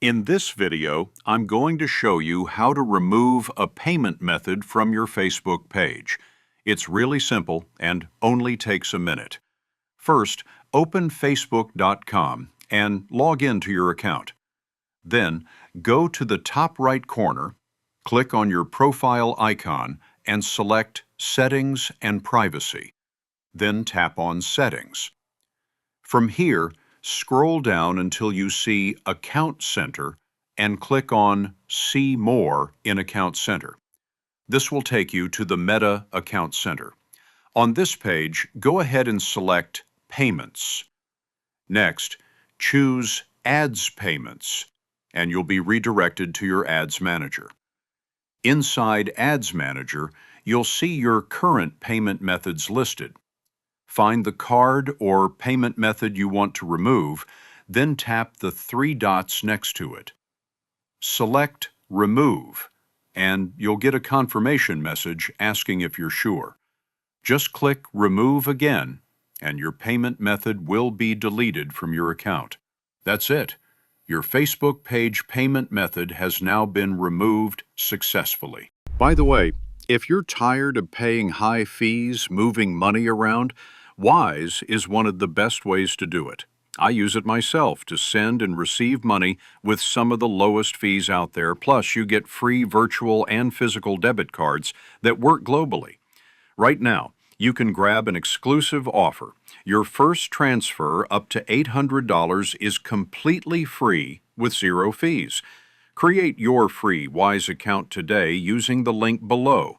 In this video, I'm going to show you how to remove a payment method from your Facebook page. It's really simple and only takes a minute. First, open facebook.com and log into your account. Then, go to the top right corner, click on your profile icon, and select Settings and Privacy. Then tap on Settings. From here, scroll down until you see Account Center and click on See More in Account Center. This will take you to the Meta Account Center. On this page, go ahead and select Payments. Next, choose Ads Payments, and you'll be redirected to your Ads Manager. Inside Ads Manager, you'll see your current payment methods listed. Find the card or payment method you want to remove, then tap the three dots next to it. Select Remove, and you'll get a confirmation message asking if you're sure. Just click Remove again, and your payment method will be deleted from your account. That's it. Your Facebook page payment method has now been removed successfully. By the way, if you're tired of paying high fees, moving money around, Wise is one of the best ways to do it. I use it myself to send and receive money with some of the lowest fees out there, plus you get free virtual and physical debit cards that work globally. Right now, you can grab an exclusive offer. Your first transfer up to $800 is completely free with zero fees. Create your free Wise account today using the link below,